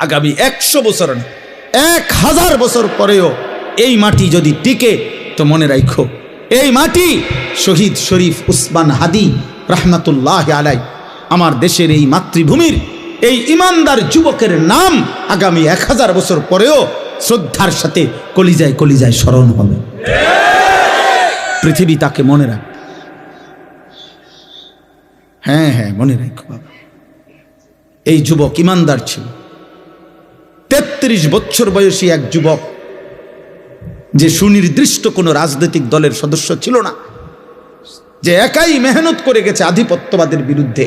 আগামী 100 বছর না, 1000 বছর পরেও এই মাটি যদি টিকে, তো মনে রাখো এই মাটি শহীদ শরীফ উসমান হাদি রহমতুল্লাহ আলাই, আমার দেশের এই মাতৃভূমির এই ইমানদার যুবকের নাম আগামী 1000 বছর পরেও শ্রদ্ধার সাথে কলিজায় কলিজায় স্মরণ হবে। পৃথিবী তাকে মনে রাখবে। হ্যাঁ হ্যাঁ, মনে রাখো বাবা, এই যুবক ইমানদার ছিল। 33 বছর বয়সী এক যুবক, যে সুনির্দিষ্ট কোনো রাজনৈতিক দলের সদস্য ছিল না, যে একাই মেহনত করে গেছে আধিপত্যবাদের বিরুদ্ধে,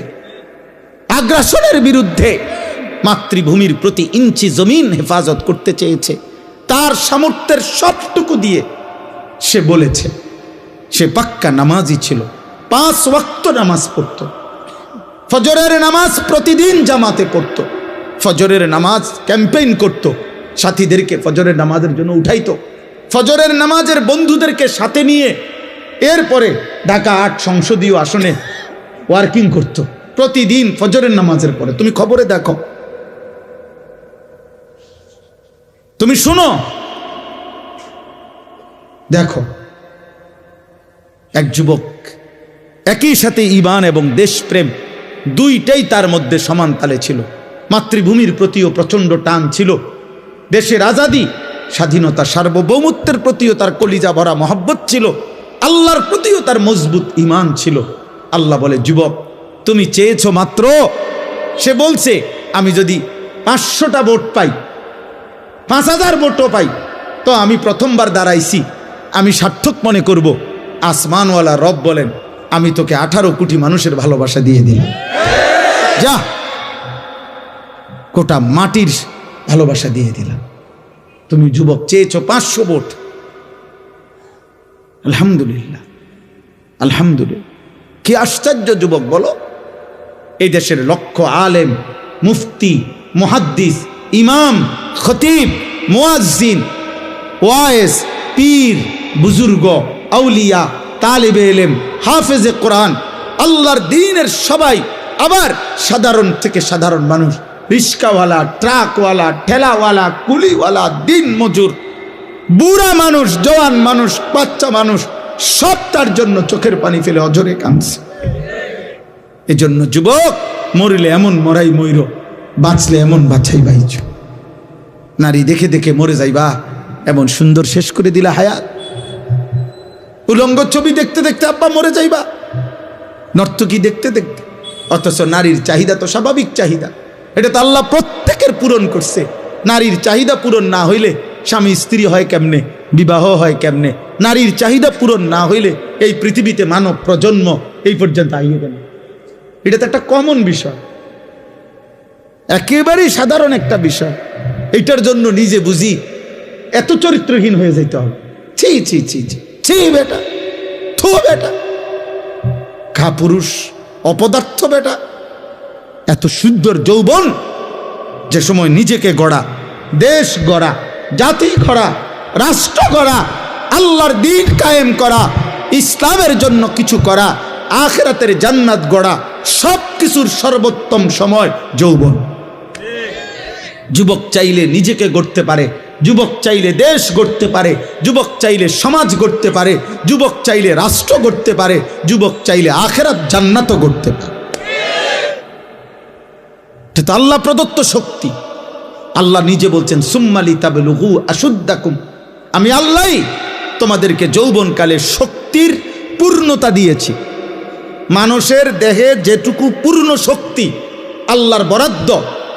আগ্রাসনের বিরুদ্ধে, মাতৃভূমির প্রতি ইঞ্চি জমিন হেফাজত করতে চেয়েছে। তার সামর্থ্যের সবটুকু দিয়ে সে বলেছে, সে পাক্কা নামাজি ছিল, 5 ওয়াক্ত নামাজ পড়ত, ফজরের নামাজ প্রতিদিন জামাতে পড়ত, ফজরের নামাজ ক্যাম্পেইন করত, সাথীদেরকে ফজরের নামাজের জন্য উঠাইতো, ফজরের নামাজের বন্ধুদেরকে সাথে নিয়ে এরপরে ঢাকা 8 সংসদীয় আসনে ওয়ার্কিং করত প্রতিদিন ফজরের নামাজের পরে। তুমি খবরে দেখো, তুমি শুনো, দেখো এক যুবক একই সাথে ঈমান এবং দেশপ্রেম দুইটাই তার মধ্যে সমান তালে ছিল। মাতৃভূমির প্রতিও প্রচণ্ড টান ছিল, দেশের আজাদি স্বাধীনতা সার্বভৌমত্বের প্রতিও তার কলিজা ভরা মহব্বত ছিল, আল্লাহর প্রতিও তার মজবুত ঈমান ছিল। আল্লাহ বলে, যুবক তুমি চেয়েছো মাত্র, সে বলছে আমি যদি 500টা ভোট পাই, 5000 ভোটও পাই, তো আমি প্রথমবার দাঁড়াইছি, আমি সার্থক মনে করব। আসমানওয়ালা রব বলেন, আমি তোকে 18 কোটি মানুষের ভালোবাসা দিয়ে দিলাম, যা গোটা মাটির ভালোবাসা দিয়ে দিলাম। তুমি যুবক চেয়েছো 500 ভোট, আলহামদুলিল্লাহ আলহামদুলিল্লাহ। কি আশ্চর্য যুবক বলো, এই দেশের লক্ষ আলেম, মুফতি, মুহাদ্দিস, ইমাম, খতিব, মুয়াজ্জিন, ওয়াইজ, পীর, বুজুর্গ, আউলিয়া, তালিবে ইলম, হাফেজে কোরআন, আল্লাহর দ্বীনের সবাই, আবার সাধারণ থেকে সাধারণ মানুষ, রিস্কাওয়ালা, ট্রাকওয়ালা, ঠেলাওয়ালা, কুলিওয়ালা, দিন মজুর, বুড়া মানুষ, জওয়ান মানুষ, বাচ্চা মানুষ, সব তার জন্য চোখের পানি ফেলে অঝরে কাঁদছে। এজন্য যুবক, মরিলে এমন মরাই মইর, বাঁচলে এমন বাছাই বাইছ। নারী দেখে দেখে মরে যাইবা, এমন সুন্দর শেষ করে দিলা হায়াত। উলঙ্গ ছবি দেখতে দেখতে আব্বা মরে যাইবা, নর্তকী দেখতে দেখতে। অথচ নারীর চাহিদা তো স্বাভাবিক চাহিদা, এটা তো আল্লাহ প্রত্যেকের পূরণ করছে। নারীর চাহিদা পূরণ না হইলে স্বামী স্ত্রী হয় কেমনে, বিবাহ হয় কেমনে? নারীর চাহিদা পূরণ না হইলে এই পৃথিবীতে মানব প্রজন্ম এই পর্যন্ত আইবে না। এটা তো একটা কমন বিষয়, একেবারেই সাধারণ একটা বিষয়। এইটার জন্য নিজে বুঝি এত চরিত্রহীন হয়ে যেতে হবে? ছি ছি ছি ছি ছি বেটা, থো বেটা, খা পুরুষ, অপদার্থ বেটা। এত সুন্দর যৌবন, যে সময় নিজেকে গড়া, দেশ গড়া, জাতি গড়া, রাষ্ট্র গড়া, আল্লাহর দ্বীন কায়েম করা, ইসলামের জন্য কিছু করা, আখিরাতের জান্নাত গড়া, সব কিছুর সর্বোত্তম সময় যৌবন। যুবক চাইলে নিজেকে গড়তে পারে, যুবক চাইলে দেশ গড়তে পারে, যুবক চাইলে সমাজ গড়তে পারে, যুবক চাইলে রাষ্ট্র গড়তে পারে, যুবক চাইলে আখিরাত জান্নাতও গড়তে পারে। এটা আল্লাহ প্রদত্ত শক্তি। আল্লাহ নিজে বলছেন, সুম্মালি তাবলুগু আশুদ্দাকুম, আমি আল্লাহই তোমাদেরকে যৌবনকালে শক্তির পূর্ণতা দিয়েছি। মানুষের দেহে যেটুকু পূর্ণ শক্তি আল্লাহর বরাদ্দ,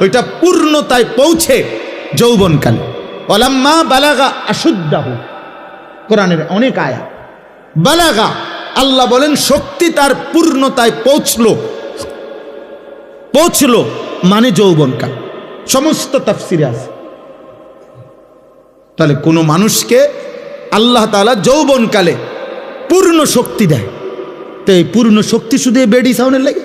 ওইটা পূর্ণতায় পৌঁছে যৌবনকালে। ওয়ালাম্মা বালাগা আশুদ্দাহু, কোরআনের অনেক আয়াত। বালাগা, আল্লাহ বলেন শক্তি তার পূর্ণতায় পৌঁছলো মানে যৌবনকাল। সমস্ত তাফসিরে আছে। তাহলে কোনো মানুষকে আল্লাহ তাআলা যৌবনকালে পূর্ণ শক্তি দেয়, তো এই পূর্ণ শক্তি শুধু বেডি সাউনের লাগে?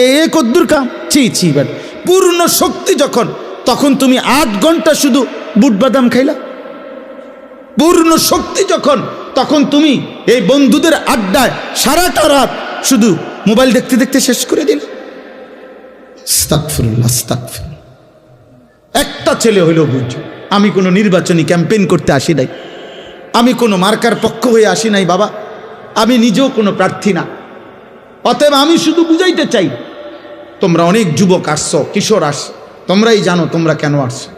এ কদ্দুর কাম, ছি ছি বেট। পূর্ণ শক্তি যখন, তখন তুমি 8 ঘন্টা শুধু বুট বাদাম খাইলা। পূর্ণ শক্তি যখন, তখন তুমি এই বন্ধুদের আড্ডায় সারাটা রাত শুধু মোবাইল দেখতে দেখতে শেষ করে দিলে। আস্তাগফিরুল্লাহ, আস্তাগফিরুল্লাহ। ছেলে হইলেও বুঝছো, আমি কোনো নির্বাচনী ক্যাম্পেইন করতে আসি নাই, আমি কোনো মার্কার পক্ষ হয়ে আসি নাই বাবা, আমি নিজেও কোনো প্রার্থী না। অতএব আমি শুধু বুঝাইতে চাই, তোমরা অনেক যুবক আসছো, কিশোর আসছো, তোমরাই জানো তোমরা কেন আসছো।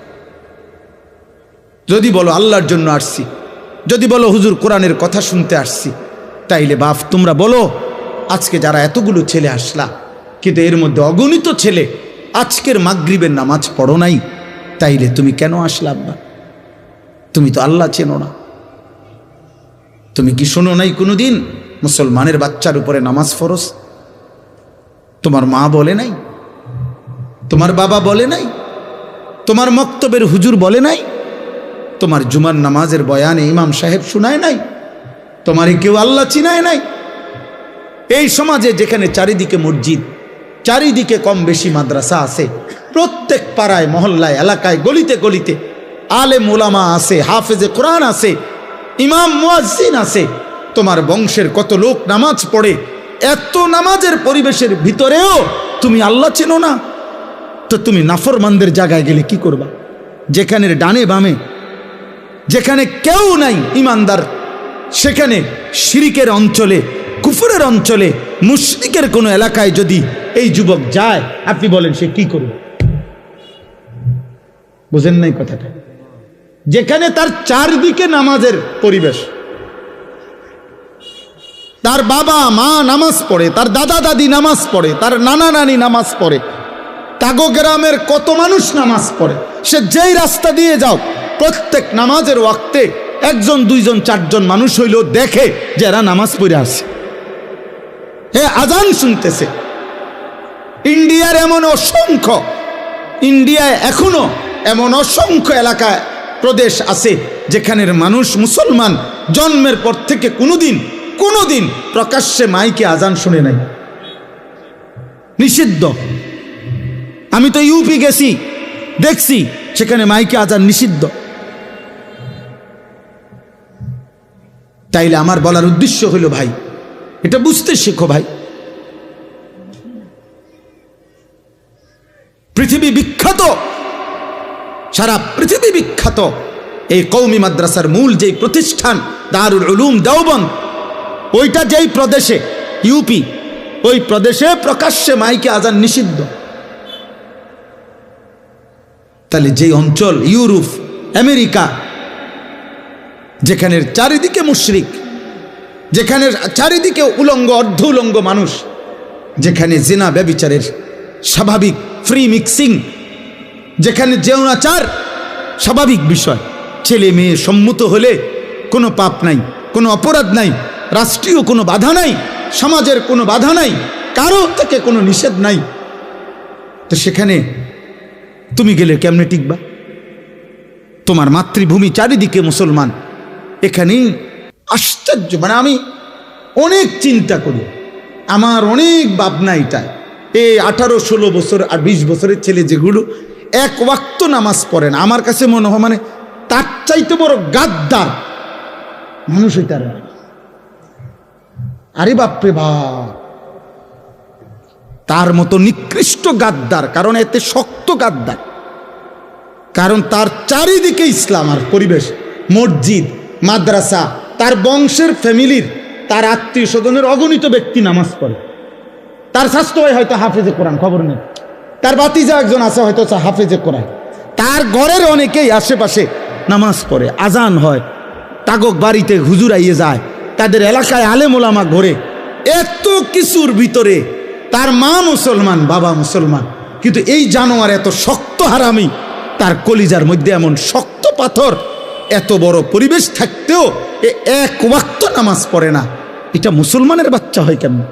যদি বলো আল্লাহর জন্য আসছি, যদি বলো হুজুর কোরআনের কথা শুনতে আসছি, তাইলে বাপ তোমরা বলো আজকে যারা এতগুলো ছেলে আসলা, কিন্তু এর মধ্যে অগণিত ছেলে আজকের মাগরিবের নামাজ পড়ো নাই, তাইলে তুমি কেন আসলা আব্বা? তুমি তো আল্লাহ চেনো না। তুমি কি শোনো নাই কোনোদিন মুসলমানের বাচ্চার উপরে নামাজ ফরজ? তোমার মা বলে নাই, তোমার বাবা বলে নাই, তোমার মক্তবের হুজুর বলে নাই, তোমার জুমার নামাজের বয়ানে ইমাম সাহেব শুনায় নাই, তোমারে কেউ আল্লাহ চিনায় নাই? এই সমাজে যেখানে চারিদিকে মসজিদ, চারিদিকে কম বেশি মাদ্রাসা আছে, প্রত্যেক পাড়ায় মহল্লায় এলাকায় গলিতে গলিতে আলেম ওলামা আছে, হাফেজে কোরআন আছে, ইমাম মুয়াজ্জিন আছে, তোমার বংশের কত লোক নামাজ পড়ে, এত নামাজের পরিবেশের ভিতরেও তুমি আল্লাহ চেনো না? তো তুমি নাফরমানদের জায়গায় গেলে কি করবা? যেখানে ডানে বামে যেখানে কেউ নাই ইমানদার, সেখানে শিরিকের অঞ্চলে, কুফরের অঞ্চলে, মুশরিকের কোনো এলাকায় যদি এই যুবক যায়, আপনি বলেন সে কি করবে? বুঝেন নাই কথাটা? যেখানে তার চারদিকে নামাজের পরিবেশ, তার বাবা মা নামাজ পড়ে, তার দাদা দাদি নামাজ পড়ে, তার নানা নানি নামাজ পড়ে, তাগো গ্রামের কত মানুষ নামাজ পড়ে, সে যেই রাস্তা দিয়ে যাও প্রত্যেক নামাজের ওয়াক্তে একজন দুইজন চারজন মানুষ হইলেও দেখে যে এরা নামাজ পড়ে আসে, আজান শুনতেছে। ইন্ডিয়ার এমন অসংখ্য, ইন্ডিয়ায় এখনো এমন অসংখ্য এলাকায় প্রদেশ আছে যেখানের মানুষ মুসলমান জন্মের পর থেকে কোনোদিন প্রকাশ্যে মাইকে আজান শুনে নাই, নিষিদ্ধ। আমি তো ইউপি গেছি, দেখছি সেখানে মাইকে আজান নিষিদ্ধ। তাইলে আমার বলার উদ্দেশ্য হলো ভাই, এটা বুঝতে শেখো ভাই। পৃথিবী বিখ্যাত, সারা পৃথিবী বিখ্যাত এই কওমি মাদ্রাসার মূল যেই প্রতিষ্ঠান দারুল উলুম দেওবন্দ, ওইটা যেই প্রদেশে, ইউপি, ওই প্রদেশে প্রকাশ্যে মাইকে আজান নিষিদ্ধ। তাহলে যেই অঞ্চল ইউরোপ, আমেরিকা, যেখানের চারিদিকে মুশরিক, যেখানে চারিদিকে উলঙ্গ অর্ধ উলঙ্গ মানুষ, যেখানে জিনা ব্যভিচারের স্বাভাবিক ফ্রি মিক্সিং, যেখানে যৌনাচার স্বাভাবিক বিষয়, ছেলে মেয়ে সম্মত হলে কোনো পাপ নাই, কোনো অপরাধ নাই, রাষ্ট্রীয় কোনো বাধা নাই, সমাজের কোনো বাধা নাই, কারো থেকে কোনো নিষেধ নাই, তো সেখানে তুমি গেলে কেমনে টিকবা? তোমার মাতৃভূমি চারিদিকে মুসলমান, এখানেই আশ্চর্য। মানে আমি অনেক চিন্তা করি, আমার অনেক ভাবনা এটাই। এই 18-16 বছর আর 20 বছরের ছেলে যেগুলো এক ওয়াক্ত নামাজ পড়ে না, আমার কাছে মনে হয় মানে তার চাইতে বড় গাদ্দার মানুষ হইতে পারে। আরে বাপরে বাপ, তার মতো নিকৃষ্ট গাদ্দার, কারণ এতে শক্ত গাদ্দার, কারণ তার চারিদিকে ইসলাম আর পরিবেশ, মসজিদ, মাদ্রাসা, তার বংশের ফ্যামিলির, তার আত্মীয় স্বজনের অগণিত ব্যক্তি নামাজ পড়ে। তার স্বাস্থ্য হয় হয়তো হাফেজে কোরআন, খবর নেই, তার বাতিজা একজন আছে হয়তো হাফেজে কোরআন, তার ঘরের অনেকেই আশেপাশে নামাজ পড়ে, আজান হয়, তাগক বাড়িতে হুজুর আইয়ে যায়, তাদের এলাকায় আলেম ওলামা ঘোরে, এত কিছুর ভিতরে তার মা মুসলমান, বাবা মুসলমান, কিন্তু এই জানোয়ার এত শক্ত হারামি, তার কলিজার মধ্যে এমন শক্ত পাথর, এত বড় পরিবেশ থাকতেও এক ওয়াক্ত নামাজ পড়ে না। এটা মুসলমানের বাচ্চা হয় কেমন?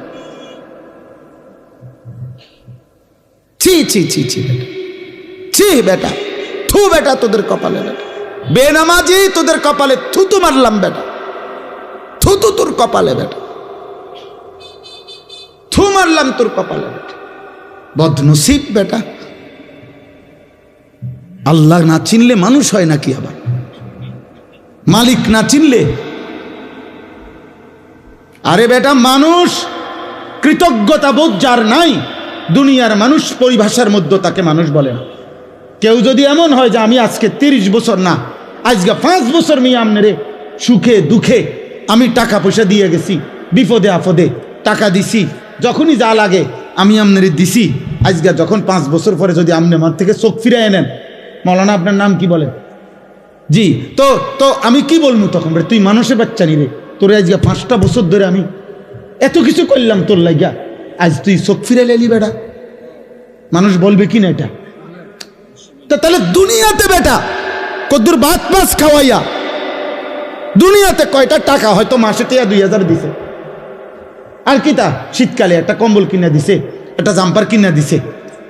ছি ছি ছি ছি বেটা, ছি বেটা, থু বেটা তোদের কপালে, বেটা বেনামাজি তোদের কপালে থুতু মারলাম বেটা, থুতু তোর কপালে বেটা, থু মারলাম তোর কপালে বেটা, বদনসিব বেটা। আল্লাহ না চিনলে মানুষ হয় নাকি? আবার মালিক না চিনলে? আরে বেটা, মানুষ কৃতজ্ঞতা বোধ যার নাই, দুনিয়ার মানুষ পরিভাষার মধ্যে তাকে মানুষ বলে না। কেউ যদি এমন হয় যে আমি আজকে 30 বছর না, আজকে 5 বছর মিয়া আমনেরে সুখে দুঃখে আমি টাকা পয়সা দিয়ে গেছি, বিপদে আপদে টাকা দিছি, যখনই যা লাগে আমি আমনেরে দিছি, আজকে যখন 5 বছর পরে যদি আমনে আমার থেকে চোখ ফিরাই নেন, মৌলানা আপনার নাম কি বলেন? জি, তো তো আমি কি বলবো তখন? তুই মানুষের বাচ্চা নিলে, তোরে আজকে 5টা বছর ধরে আমি এত কিছু করলাম তোর লাগিয়া, আজ তুই চোখ ফিরে লেলি বেটা, মানুষ বলবে কি না এটা? তাহলে দুনিয়াতে বেটা কদ্দুর ভাত মাছ খাওয়াইয়া দুনিয়াতে কয়টা টাকা, হয়তো মাসে 2000 দিছে, আর কি তা শীতকালে একটা কম্বল কিনা দিছে, একটা জাম্পার কিনা দিছে,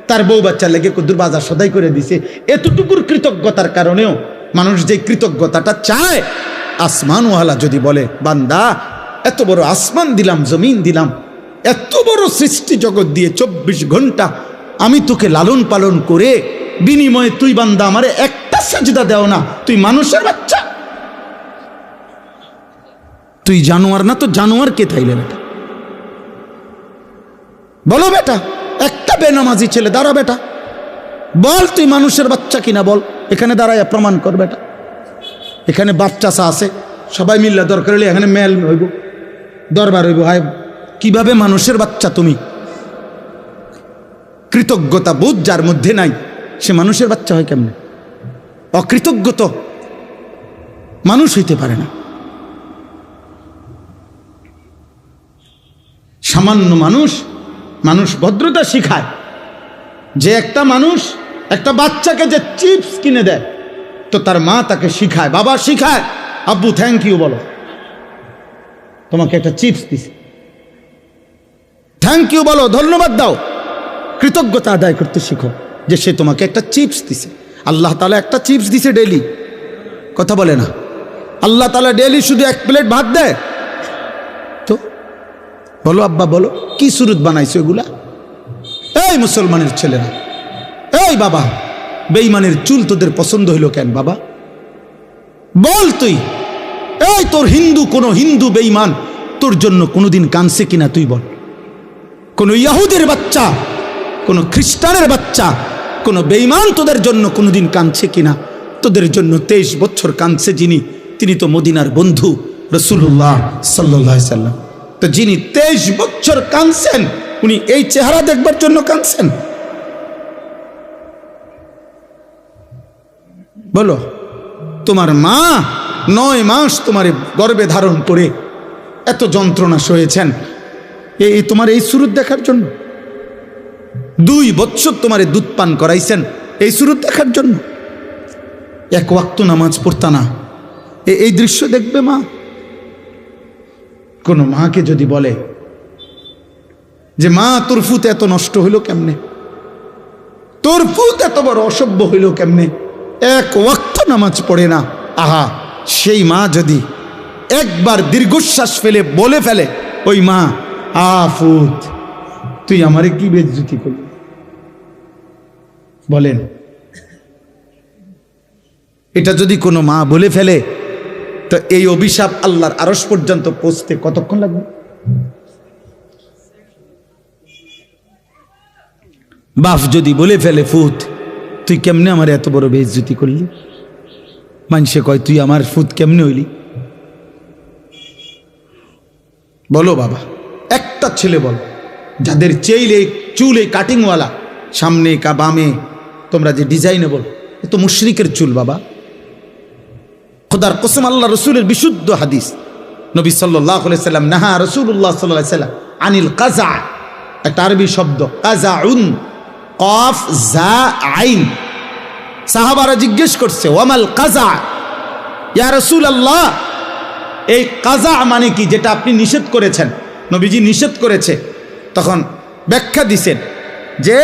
তার বউ বাচ্চার লেগে কদ্দুর বাজার সদাই করে দিছে। এতটুকুর কৃতজ্ঞতার কারণেও মানুষ যে কৃতজ্ঞতাটা চায়, আসমানওয়ালা যদি বলে বান্দা এত বড় আসমান দিলাম, জমিন দিলাম, এত বড় সৃষ্টি জগৎ দিয়ে 24 ঘন্টা আমি তোকে লালন পালন করে বিনিময়ে তুই বান্দা আমারে একটা সাজদা দেও না, তুই মানুষের বাচ্চা, তুই জানোয়ার না? তো জানোয়ার কে তাইলে বেটা? বলো বেটা, একটা বেনামাজি ছেলে দাঁড়া বেটা, বল তুই মানুষের বাচ্চা কিনা, বল, এখানে দাঁড়ায় প্রমাণ কর বেটা। এখানে বাচ্চা আছে, সবাই মিললে দরকার হলে এখানে মেল হইব, দরবার হইব, হায় কিভাবে মানুষের বাচ্চা তুমি? কৃতজ্ঞতা বোধ যার মধ্যে নাই, সে মানুষের বাচ্চা হয় কেমনে? অকৃতজ্ঞ তো মানুষ হইতে পারে না। সামান্য মানুষ ভদ্রতা শিখায়। যে একটা মানুষ একটা বাচ্চাকে যে চিপস কিনে দেয়, তো তার মা তাকে শিখায়, বাবা শিখায়, আব্বু থ্যাংক ইউ বলো, তোমাকে একটা চিপস দিছে, থ্যাংক ইউ বলো, ধন্যবাদ দাও, কৃতজ্ঞতা আদায় করতে শিখো যে সে তোমাকে একটা চিপস দিছে। আল্লাহ তাআলা একটা চিপস দিছে ডেইলি, কথা বলে না? আল্লাহ তাআলা ডেইলি শুধু 1 প্লেট ভাত দেয়? তো বলো আব্বা বলো, কি সুরত বানাইছো এগুলা? এই মুসলমানের ছেলেরা, এই বাবা, বেঈমানের চুল তোদের পছন্দ হইল কেন বাবা? বল তুই, এই তোর কোন হিন্দু বেঈমান তোর জন্য কোনোদিন কাঁদছে কিনা তুই বল? কোন ইহুদির বাচ্চা, কোন খ্রিস্টানের বাচ্চা, কোন বেঈমান তোদের জন্য কোনোদিন কাঁদছে কিনা? তোদের জন্য 23 বছর কাঁদছে যিনি, তিনি তো মদিনার বন্ধু রাসূলুল্লাহ সাল্লাল্লাহু আলাইহি সাল্লাম। তো যিনি 23 বছর কাঁদছেন, উনি এই চেহারা দেখবার জন্য কাঁদছেন? বলো, তোমার মা 9 মাস তোমার গর্ভে ধারণ করে এত যন্ত্রণা সয়েছেন এই তোমার এই সুরত দেখার জন্য? 2 বছর তোমারে দুধ পান করাইছেন এই সুরত দেখার জন্য? 1 ওয়াক্ত নামাজ পড়তা না, এই দৃশ্য দেখবে মা? কোন মাকে যদি বলে যে মা তোর ফুত এত নষ্ট হইল কেমনে, তোর ফুত এত বড় অসভ্য হইল কেমনে, 1 ওয়াক্ত নামাজ পড়ে না, আহা, সেই মা যদি একবার দীর্ঘশ্বাস ফেলে বলে ফেলে, ওই মা, ফুত তুই আমারে কি বেজ্জতি করলি, বলেন? এটা যদি কোনো মা বলে ফেলে, তো এই অভিশাপ আল্লাহর আরশ পর্যন্ত পৌঁছতে কতক্ষণ লাগবে? বাপ যদি বলে ফেলে, ফুত তুই কেমনে আমার এত বড় বেইজ্জতি করলি, মানুষে কয় তুই আমার ফুত কেমনে হইলি? বলো বাবা, একটা ছেলে বল যাদের চুল এই কাটিংওয়ালা, সামনে কা বামে তোমরা যে ডিজাইনেবল, এ তো মুশরিকের চুল বাবা। খোদার কসম, আল্লাহ রসুলের বিশুদ্ধ হাদিস, নবী সাল্লাল্লাহু আলাইহি সাল্লাম, নাহা রাসূলুল্লাহ সাল্লাল্লাহু আলাইহি সাল্লাম আনিল কাযা, একটা আরবি শব্দ, কাযাউন, কফ জা আইন। সাহাবারা জিজ্ঞেস করছে, ওয়ামাল কাযা ইয়া রাসূলুল্লাহ, এই কাযা মানে কি, যেটা আপনি নিষেধ করেছেন, নবীজি নিষেধ করেছে? তখন ব্যাখ্যা দিছেন যে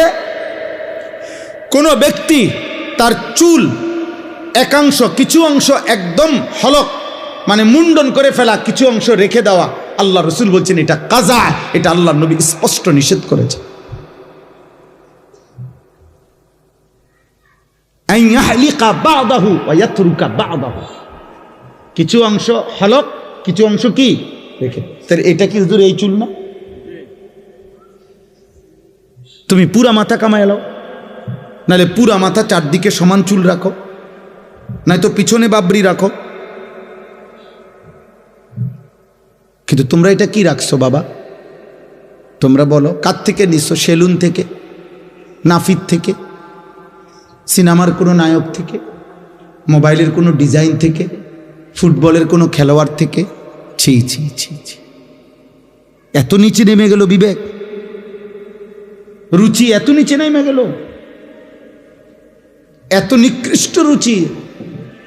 কোনো ব্যক্তি তার চুল একাংশ, কিছু অংশ একদম হলক মানে মুন্ডন করে ফেলা, কিছু অংশ রেখে দেওয়া, আল্লাহ রসুল বলছেন এটা কাযা, এটা আল্লাহ নবী স্পষ্ট নিষেধ করেছে। কিছু অংশ হলক, কিছু অংশ কি রেখে, এটা কি হুজুর এই চুল না? তুমি পুরা মাথা কামায় এলো, নাহলে পুরা মাথা চারদিকে সমান চুল রাখো, নয়তো পিছনে বাবরি রাখো। কিন্তু তোমরা এটা কি রাখছো বাবা? তোমরা বলো, কার থেকে নিচ্ছ? সেলুন থেকে, নাফিদ থেকে, সিনেমার কোনো নায়ক থেকে, মোবাইলের কোনো ডিজাইন থেকে, ফুটবলের কোনো খেলোয়াড় থেকে? ছি ছি ছি ছি, এত নিচে নেমে গেল বিবেক, রুচি এত নিচে নেমে গেল, এত নিকৃষ্ট রুচি।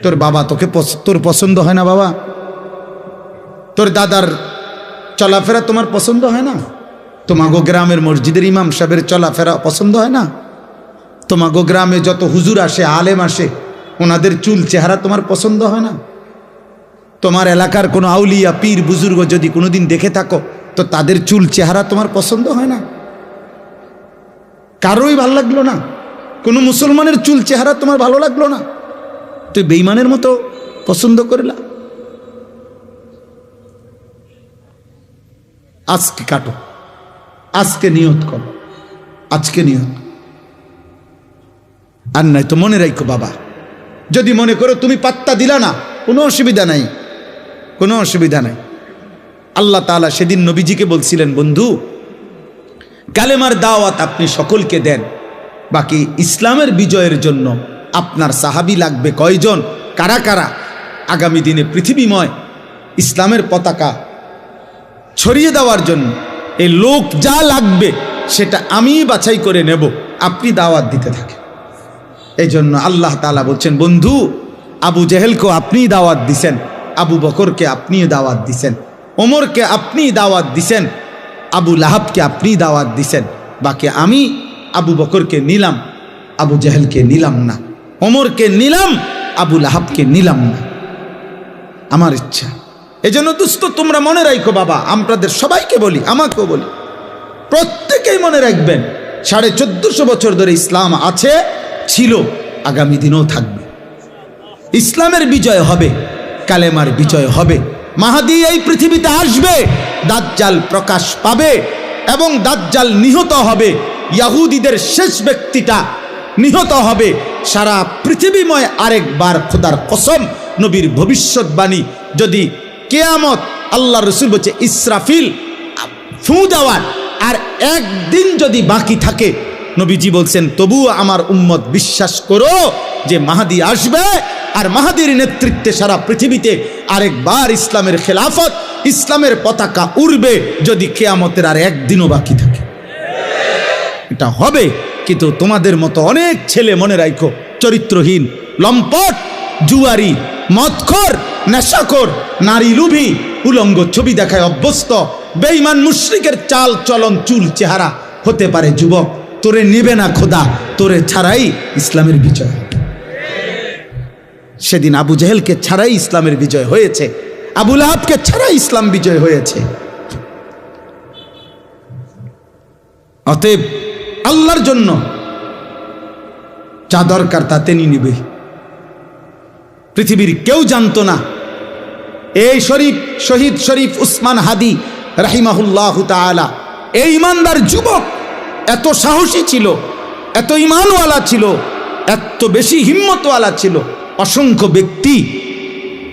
তোর বাবা তোর পছন্দ হয় না বাবা? তোর দাদার চলাফেরা তোমার পছন্দ হয় না? তোমাগো গ্রামের মসজিদের ইমাম সাহেবের চলাফেরা পছন্দ হয় না? তোমাগো গ্রামে যত হুজুর আসে, আলেম আসে, ওনাদের চুল চেহারা তোমার পছন্দ হয় না? তোমার এলাকার কোনো আউলিয়া পীর বুজুর্গ যদি কোনোদিন দেখে থাকো, তো তাদের চুল চেহারা তোমার পছন্দ হয় না? কারোই ভালো লাগলো না? কোনো মুসলমানের চুল চেহারা তোমার ভালো লাগলো না? তুই বেঈমানের মতো পছন্দ করলা। আজকে কাটো, আজকে নিয়ত করো, আজকে নিয়ত। আর নাই তো মনে রাখো বাবা, যদি মনে করো তুমি পাত্তা দিলা না, কোনো অসুবিধা নাই, কোনো অসুবিধা নাই। আল্লাহ তাআলা সেদিন নবীজিকে বলছিলেন, বন্ধু কালেমার দাওয়াত আপনি সকলকে দেন, বাকি ইসলামের বিজয়ের জন্য আপনার সাহাবী লাগবে কয়জন, কারা কারা আগামী দিনে পৃথিবীময় ইসলামের পতাকা ছড়িয়ে দেওয়ার জন্য এই লোক যা লাগবে সেটা আমি বাছাই করে নেব, আপনি দাওয়াত দিতে থাকেন। এই জন্য আল্লাহ তাআলা বলছেন, বন্ধু আবু জেহেলকে আপনি দাওয়াত দিছেন, আবু বকরকে আপনি দাওয়াত দিছেন, ওমরকে আপনি দাওয়াত দিছেন, আবু লাহাবকে আপনি দাওয়াত দিছেন, বাকি আমি আবু বকরকে নিলাম, আবু জেহেলকে নিলাম না, ওমরকে নিলাম, আবু লাহাবকে নিলাম না। আমার ইচ্ছা। এই জন্য দোস্ত তোমরা মনে রাখো বাবা, আপনাদের সবাইকে বলি, আমাকেও বলি, প্রত্যেকেই মনে রাখবেন 1450 বছর ধরে ইসলাম আছে, ছিল, আগামী দিনেও থাকবে। ইসলামের বিজয় হবে, কালেমার বিজয় হবে। মাহাদি এই পৃথিবীতে আসবে, দাজ্জাল প্রকাশ পাবে এবং দাজ্জাল নিহত হবে। ইয়াহুদীদের শেষ ব্যক্তিটা নিহত হবে। সারা পৃথিবীময় আরেকবার খোদার কসম, নবীর ভবিষ্যৎবাণী, যদি কিয়ামত, আল্লাহ রসুল বলছে ইসরাফিল ফু দেওয়ার আর একদিন যদি বাকি থাকে, নবীজি বলছেন তবুও আমার উম্মত বিশ্বাস করো যে মাহাদি আসবে, আর মাহাদির নেতৃত্বে সারা পৃথিবীতে আরেকবার ইসলামের খেলাফত, ইসলামের পতাকা উড়বে, যদি কিয়ামতের আর একদিনও বাকি থাকে। এটা হবে। কিন্তু তোমাদের মতো অনেক ছেলে মনে রাখো, চরিত্রহীন, লম্পট, জুয়ারি, মদখোর, নেশাখোর, নারী লুভি, উলঙ্গ ছবি দেখায় অভ্যস্ত, বেঈমান মুশরিকের চাল চলন, চুল চেহারা হতে পারে যুবক, তোরে নেবে না খোদা, তোরে ছাড়াই ইসলামের বিজয়। সেদিন আবু জেহেলকে ছাড়াই ইসলামের বিজয় হয়েছে, আবু লাহাবকে ছাড়াই ইসলাম বিজয় হয়েছে। অতএব আল্লাহর জন্য যা দরকার তা তিনি নিবে। পৃথিবীর কেউ জানতো না এই শহীদ শরীফ উসমান হাদি রাহিমাহুল্লাহু তাআলা, এই ইমানদার যুবক এত সাহসী ছিল, এত ইমানওয়ালা ছিল, এত বেশি হিম্মতওয়ালা ছিল।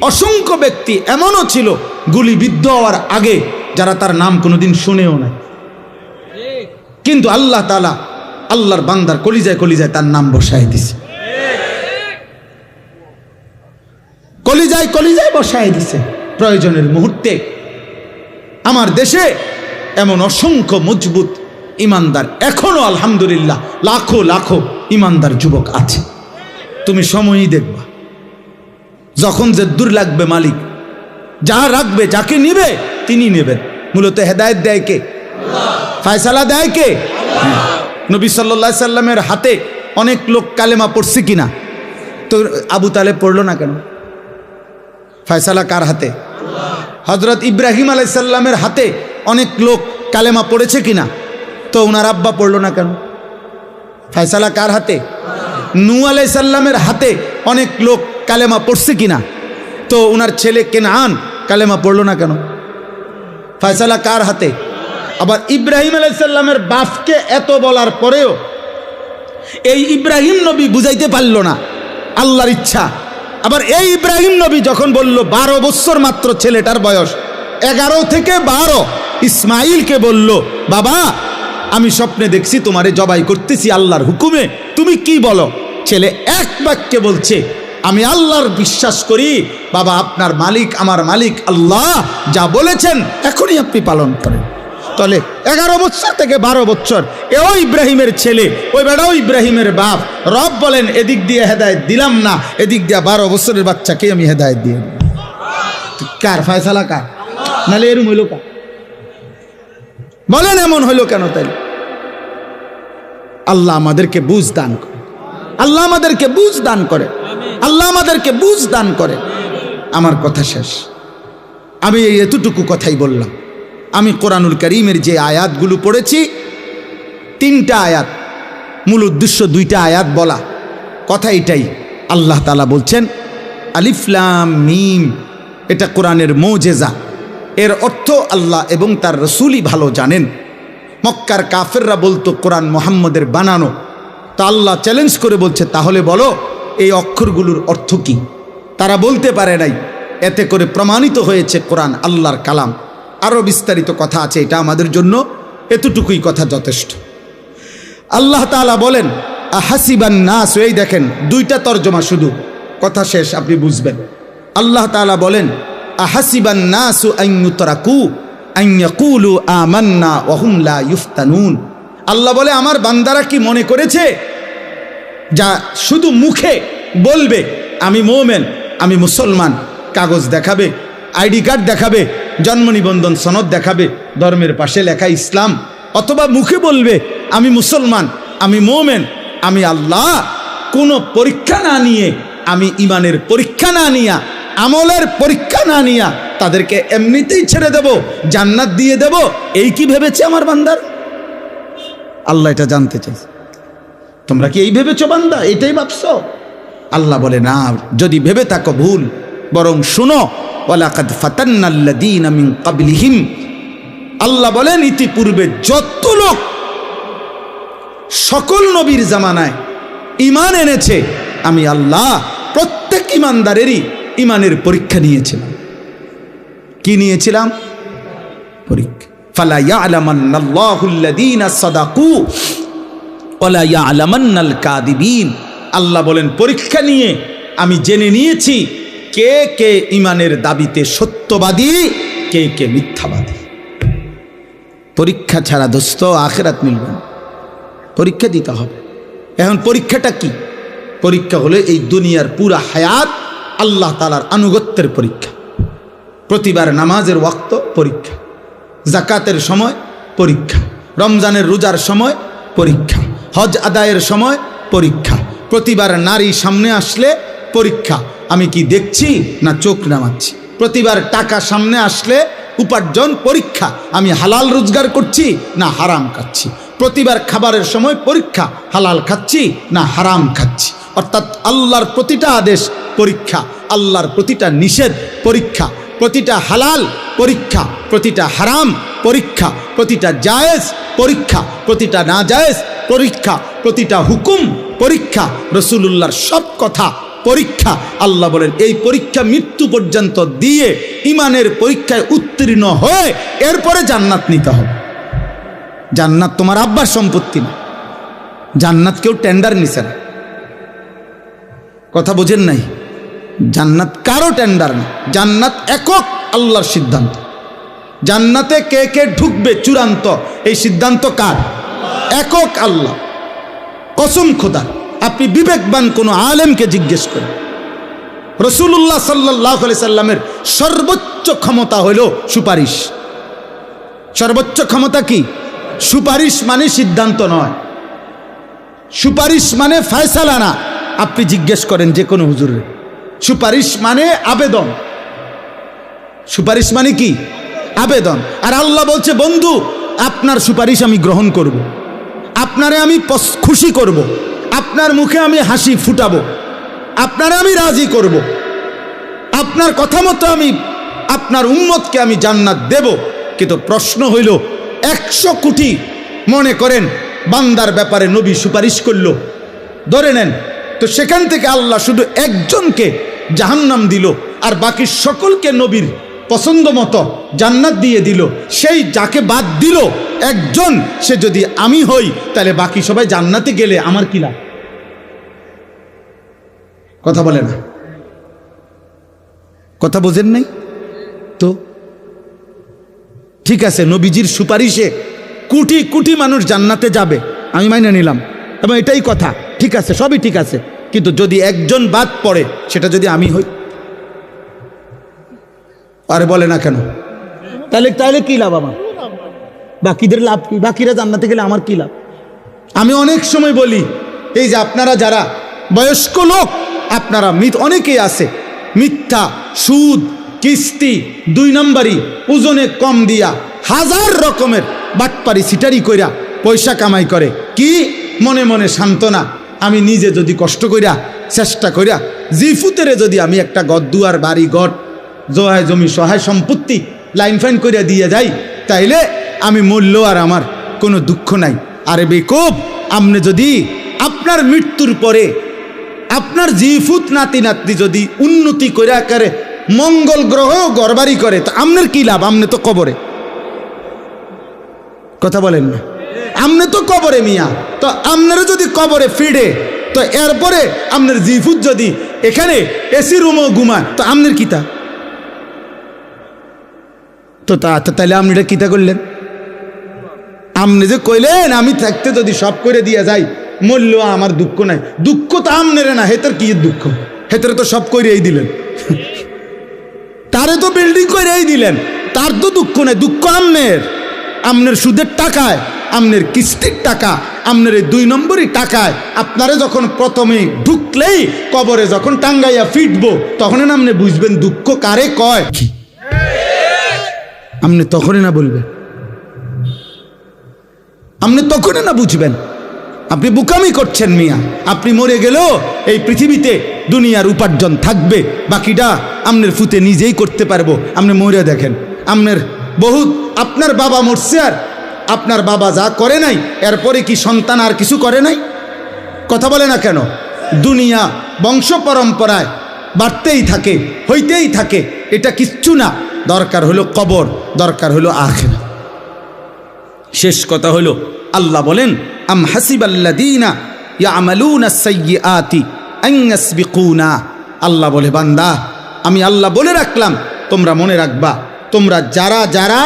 অসংখ্য ব্যক্তি এমনও ছিল গুলিবিদ্ধ হওয়ার আগে যারা তার নাম কোনোদিন শুনেও নাই, কিন্তু আল্লাহ তাআলা আল্লাহর বান্দার কলিজায় কলিজায় তার নাম বসায় দিছে, কলিজায় কলিজায় বসায় দিছে। প্রয়োজনের মুহূর্তে আমার দেশে এমন অসংখ্য মজবুত ইমানদার এখনো আলহামদুলিল্লাহ লাখো লাখো ইমানদার যুবক আছে। তুমি সময়ই দেখবা, যখন যে দূর লাগবে মালিক যা রাখবে, যাকে নিবে তিনি নেবেন। মূলত হেদায়েত দেয় কে? ফয়সালা দেয় কে? নবী সাল্লাল্লাহু আলাইহি সাল্লামের হাতে অনেক লোক কালেমা পড়ছে কিনা? তো আবু তালেব পড়লো না কেন? ফয়সালা কার হাতে? হযরত ইব্রাহিম আলাইহিস সালামের হাতে অনেক লোক কালেমা পড়েছে কিনা? তো ওনার আব্বা পড়লো না কেন? ফয়সালা কার হাতে? নূহ আলাইহিস সালামের হাতে অনেক লোক কালেমা পড়ছে কিনা? তো ওনার ছেলে কেনান কালেমা পড়লো না কেন? ফয়সালা কার হাতে? আবার ইব্রাহিম আলাইহিস সালামের বাপকে এত বলার পরেও এই ইব্রাহিম নবী বুঝাইতে পারল না আল্লাহর ইচ্ছা। আবার এই ইব্রাহিম নবী যখন বলল 12 বছর মাত্র ছেলেটার বয়স, 11 থেকে 12, ইসমাইলকে বলল, বাবা আমি স্বপ্নে দেখছি তোমারে জবাই করতেছি আল্লাহর হুকুমে, তুমি কি বলো? ছেলে এক বাক্যে বলছে, আমি আল্লাহর বিশ্বাস করি বাবা, আপনার মালিক আমার মালিক আল্লাহ, যা বলেছেন এখনই আপনি পালন করেন। তাহলে 11 বছর থেকে 12 বছর এও ইব্রাহিমের ছেলে, ওই বেটাও ইব্রাহিমের বাপ। রব বলেন এদিক দিয়ে হেদায়েত দিলাম না, এদিক দিয়ে 12 বছরের বাচ্চাকে আমি হেদায়েত দিয়ে দিই। কার ফয়সালা? কার? নালে এরম হইল কার? বলেন এমন হইল কেন? তাই আল্লাহ আমাদেরকে বুঝ দান করে, আল্লাহ আমাদেরকে বুঝ দান করে, আল্লাহ আমাদেরকে বুঝ দান করে। আমার কথা শেষ। আমি এই এতটুকু কথাই বললাম। আমি কোরআনুল কারীমের যে আয়াতগুলো পড়েছি, 3টা আয়াত, মূল উদ্দেশ্য 2টা আয়াত বলা। কথা এটাই, আল্লাহ তাআলা বলছেন আলিফ লাম মিম, এটা কোরআনের মুজিজা। এর অর্থ আল্লাহ এবং তার রাসূলই ভালো জানেন। মক্কার কাফেররা বলতো কোরআন মুহাম্মদের বানানো। তা আল্লাহ চ্যালেঞ্জ করে বলছে, তাহলে বলো এই অক্ষরগুলোর অর্থ কি? তারা বলতে পারে নাই। এতে করে প্রমাণিত হয়েছে কোরআন আল্লাহর কালাম। আরও বিস্তারিত কথা আছে, এটা আমাদের জন্য এতটুকুই কথা যথেষ্ট। আল্লাহ তাআলা বলেন আহাসিবান নাস, এই দেখেন 2টা তরজমা শুধু, কথা শেষ আপনি বুঝবেন। আল্লাহ তাআলা বলেন আহাসিবান নাসু আন ইউতরাকু আন ইয়াকুলু আমান্না ওয়া হুম লা ইফতানুন। আল্লাহ বলে আমার বান্দারা কি মনে করেছে যা শুধু মুখে বলবে আমি মুমিন, আমি মুসলমান, কাগজ দেখাবে, আইডি কার্ড দেখাবে, জন্ম নিবন্ধন সনদ দেখাবে, ধর্মের পাশে লেখা ইসলাম, অথবা মুখে বলবে আমি মুসলমান, আমি মুমিন, আমি আল্লাহ, কোনো পরীক্ষা না নিয়ে, আমি ইমানের পরীক্ষা না নিয়া, আমলের পরীক্ষা না নিয়া তাদেরকে এমনিতেই ছেড়ে দেব, জান্নাত দিয়ে দেব, এই কি ভেবেছে আমার বান্দার? আল্লাহ এটা জানতে চাইছে, তোমরা কি এই ভেবেছো বান্দা? এটাই ভাবছো? আল্লাহ বলে না, যদি ভেবে থাকো ভুল, বরং শুনো ওয়ালাকাদ ফাতান্নাল্লাযীনা মিন ক্বাবলিহিম। আল্লাহ বলেন ইতিপূর্বে যত লোক সকল নবীর জামানায় ঈমান এনেছে, আমি আল্লাহ প্রত্যেক ঈমানদারেরই ঈমানের পরীক্ষা নিয়েছিলাম। কি নিয়েছিলাম? পরীক্ষা। ফালা ইয়ালামান্নাল্লাহুল্লাযীনা সাদাকু ওয়ালা ইয়ালামান্নাল কাযিবিন। আল্লাহ বলেন পরীক্ষা নিয়ে আমি জেনে নিয়েছি কে কে ঈমানের দাবিতে সত্যবাদী, কে কে মিথ্যাবাদী। পরীক্ষা ছাড়া দোস্ত আখিরাত মিলবে না, পরীক্ষা দিতে হবে। এখন পরীক্ষাটা কি? পরীক্ষা হলো এই দুনিয়ার পুরা হায়াত আল্লাহ তাআলার আনুগত্যের পরীক্ষা। প্রতিবার নামাজের ওয়াক্ত পরীক্ষা, যাকাতের সময় পরীক্ষা, রমজানের রোজার সময় পরীক্ষা, হজ আদায়ের সময় পরীক্ষা, প্রতিবার নারী সামনে আসলে পরীক্ষা, আমি কি দেখছি না চোখ নামাচ্ছি, প্রতিবার টাকা সামনে আসলে উপার্জন পরীক্ষা, আমি হালাল রোজগার করছি না হারাম খাচ্ছি, প্রতিবার খাবারের সময় পরীক্ষা, হালাল খাচ্ছি না হারাম খাচ্ছি। অর্থাৎ আল্লাহর প্রতিটা আদেশ পরীক্ষা, আল্লাহর প্রতিটা নিষেধ পরীক্ষা, প্রতিটা হালাল পরীক্ষা, প্রতিটা হারাম পরীক্ষা, প্রতিটা জায়েজ পরীক্ষা, প্রতিটা না জায়েজ পরীক্ষা, প্রতিটা হুকুম পরীক্ষা, রাসূলুল্লাহর সব কথা পরীক্ষা। আল্লাহ বলেন এই পরীক্ষা মৃত্যু পর্যন্ত দিয়ে ঈমানের পরীক্ষায় উত্তীর্ণ হয়ে এরপরে জান্নাত নিতে হবে। জান্নাত তোমার আব্বার সম্পত্তি না, জান্নাত কেউ টেন্ডার নিছে না, কথা বোঝেন নাই? জান্নাত কারো টেন্ডার না, জান্নাত একক আল্লাহর সিদ্ধান্ত। জান্নাতে কে কে ঢুকবে চূড়ান্ত এই সিদ্ধান্ত কার? একক আল্লাহ। কসম খোদা, আপনি বিবেকবান কোনো আলেমকে জিজ্ঞেস করেন, রাসূলুল্লাহ সাল্লাল্লাহু আলাইহি সাল্লামের সর্বোচ্চ ক্ষমতা হলো সুপারিশ। সর্বোচ্চ ক্ষমতা কি? সুপারিশ মানে সিদ্ধান্ত নয়, সুপারিশ মানে ফয়সালা না। আপনি জিজ্ঞেস করেন যে কোনো হুজুরের, সুপারিশ মানে আবেদন। সুপারিশ মানে কি? আবেদন। আর আল্লাহ বলছে বন্ধু আপনার সুপারিশ আমি গ্রহণ করব, আপনারে আমি খুশি করব, আপনার মুখে আমি হাসি ফুটাবো, আপনারে আমি রাজি করব, আপনার কথা মতো আমি আপনার উম্মতকে আমি জান্নাত দেব। কিন্তু প্রশ্ন হইল 100 কোটি মনে করেন বান্দার ব্যাপারে নবী সুপারিশ করলো, ধরে নেন, তো সেখান থেকে আল্লাহ শুধু একজনকে জাহান্নাম দিল আর বাকি সকলকে নবীর পছন্দ মতো জান্নাত দিয়ে দিল। সেই যাকে বাদ দিল একজন, সে যদি আমি হই তাহলে বাকি সবাই জান্নাতে গেলে আমার কি লাভ? কথা বলে না, কথা বোঝেন নাই তো? ঠিক আছে, নবীজির সুপারিশে কোটি কোটি মানুষ জান্নাতে যাবে, আমি মাইনে নিলাম, এবং এটাই কথা, ঠিক আছে, সবই ঠিক আছে। কিন্তু যদি একজন বাদ পড়ে, সেটা যদি আমি হই, আরে বলে না কেন? তাহলে তাহলে কি লাভ আমার? বাকিদের লাভ কি? বাকিরা জান্নাতে গেলে আমার কি লাভ? আমি অনেক সময় বলি, এই যে আপনারা যারা বয়স্ক লোক, আপনারা অনেকেই আছে মিথ্যা, সুদ, কিস্তি, 2 নম্বরই, ওজনে কম দিয়া, হাজার রকমের বাটপারি সিটারি কইরা পয়সা কামাই করে। কি মনে মনে সান্ত্বনা, আমি নিজে যদি কষ্ট কইরা চেষ্টা কইরা জিফুতেরে যদি আমি একটা গদ্দুয়ার বাড়ি ঘর জহায় জমি সহায় সম্পত্তি লাইন ফাইন কইরা দিয়ে যাই, তাইলে আমি মূল্য আর আমার কোনো দুঃখ নাই। আরে বেকুব, আপনি যদি আপনার মৃত্যুর পরে আপনার জিফুত নাতি নাতনি যদি উন্নতি করে আকারে মঙ্গল গ্রহ গড়বাড়ি করে, তো আপনার কি লাভ? আপনি তো কবরে, কথা বলেন না, আপনি তো কবরে মিয়া। তো আপনারও যদি কবরে ফিরে, তো এরপরে আপনার জিফুত যদি এখানে এসি রুমও ঘুমায়, তো আপনার কিতা? তো তাহলে আপনি এটা কিতা করলেন? আপনি যে কইলেন আমি থাকতে যদি সব করে দিয়ে যাই, মূল্য আমার দুঃখ নাই, দুঃখ তো আমনেরে না, হেতের কি দুঃখ? হেতের তো সব করেই দিলেন, তারে তো বিল্ডিং করেই দিলেন, তার তো দুঃখ নাই, দুঃখ আমনের। আমনের সুদের টাকায়, আমনের কিস্তির টাকা, আমনের এই 2 নম্বরই টাকায় আপনারে যখন প্রথমে ঢুকলেই কবরে যখন টাঙ্গাইয়া ফিটবো, তখন আপনি বুঝবেন দুঃখ কারে কয়। আপনি তখনই না বলবেন, আপনি তখনই না বুঝবেন। আপনি বুকামি করছেন মিয়া। আপনি মরে গেলেও এই পৃথিবীতে দুনিয়ার উপার্জন থাকবে, বাকিটা আপনার ফুতে নিজেই করতে পারবো। আপনি মরে দেখেন, আপনার বহুত, আপনার বাবা মরছে আর আপনার বাবা যা করে নাই, এরপরে কি সন্তান আর কিছু করে নাই? কথা বলে না কেন? দুনিয়া বংশ পরম্পরায় বাড়তেই থাকে, হইতেই থাকে, এটা কিচ্ছু না। দরকার হলো কবর, দরকার হলো আখিরাত। শেষ কথা হলো, আল্লাহ বলেন, আম হাসিবাল্লাযীনা ইয়ামালুনা সাইয়্যাতি আন ইয়াসবিকুনা। আল্লাহ বলে, বান্দা আমি আল্লাহ বলে রাখলাম, তোমরা মনে রাখবা, তোমরা যারা যারা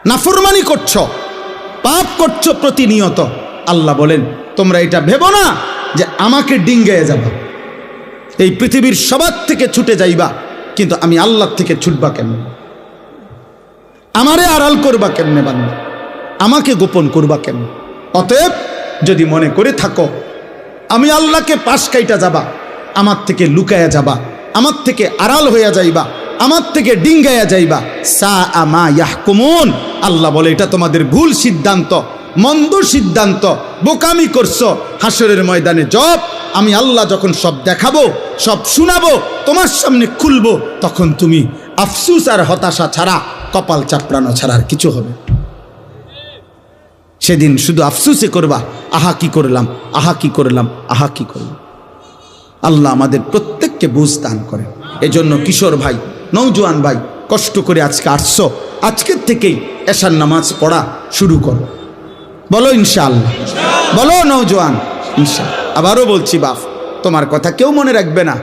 নাফরমানি করছো, পাপ করছো প্রতিনিয়ত, আল্লাহ বলেন তোমরা এটা ভেবো না যে আমাকে ডিঙ্গায়ে যাবা, এই পৃথিবীর সবার থেকে ছুটে যাইবা, কিন্তু আমি আল্লাহর থেকে ছুটবা কেমনে? আমারে আড়াল করবা কেমনে বান্দা? আমাকে গোপন করবা কেমনে? অতএব যদি মনে করে থাকো আমি আল্লাহকে পাশ কাইটা যাবা, আমার থেকে লুকায়া যাবা, আমার থেকে আড়াল হইয়া যাইবা, আমার থেকে ডিঙ্গায়া যাইবা, সাআ মা ইয়াহকুমুন। আল্লাহ বলে এটা তোমাদের ভুল সিদ্ধান্ত, মন্দ সিদ্ধান্ত, বোকামি করছো। হাসরের ময়দানে জব আমি আল্লাহ যখন সব দেখাবো, সব শোনাবো, তোমার সামনে খুলবো, তখন তুমি আফসুস আর হতাশা ছাড়া, কপাল চাপড়ানো ছাড়া আর কিছু হবে। সেদিন শুধু আফসুসে করবা, আহা কি করলাম, আহা কি করলাম, আহা কি করলাম। আল্লাহ আমাদের প্রত্যেককে বুঝ দান করেন। এজন্য কিশোর ভাই, নওজোয়ান ভাই, কষ্ট করে আজকে আসছো, আজকের থেকেই এশার নামাজ পড়া শুরু করো। বলো ইনশাআল্লাহ, বলো নওজোয়ান ইনশাআল্লাহ। আবারও বলছি বাপ, তোমার কথা কেউ মনে রাখবে না।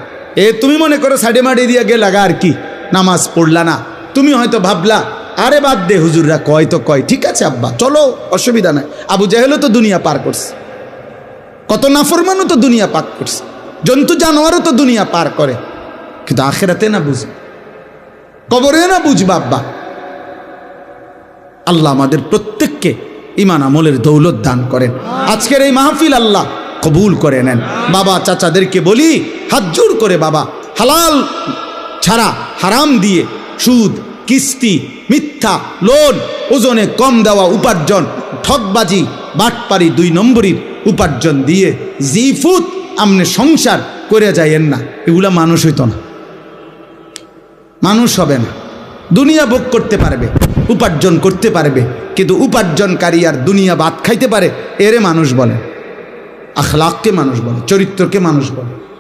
তুমি মনে করো সাইডে মাডি দিয়ে গেলে আর কি, নামাজ পড়লা না, তুমি হয়তো ভাবলা আরে বাদ দে, হুজুররা কয় তো কয়, ঠিক আছে আব্বা চলো, অসুবিধা নাই। আবু জাহেলও তো দুনিয়া পার করছে, কত নাফরমানও তো দুনিয়া পার করছে, জন্তু জানোয়ারও তো দুনিয়া পার করে, কিন্তু আখেরাতে না বুঝবে, কবরে না বুঝবা আব্বা। আল্লাহ আমাদের প্রত্যেককে ঈমান আমলের দৌলত দান করেন। আজকের এই মাহফিল আল্লাহ কবুল করে নেন। বাবা চাচাদেরকে বলি, হাত জোর করে বাবা, হালাল ছাড়া হারাম দিয়ে, সুদ, কিস্তি, মিথ্যা, লোন, ওজনে কম দেওয়া উপার্জন, ঠকবাজি, বাটপারি, 2 নম্বরীর উপার্জন দিয়ে জিফুত আমনে সংসার করে যাইয়েন না। এগুলা মানুষ হইতো না, মানুষ হবে না। দুনিয়া ভোগ করতে পারবে, উপার্জন করতে পারবে, কিন্তু উপার্জনকারী আর দুনিয়া ভাত খাইতে পারে, এরে মানুষ বলে। আখলাককে মানুষ বলে, চরিত্রকে মানুষ বলে।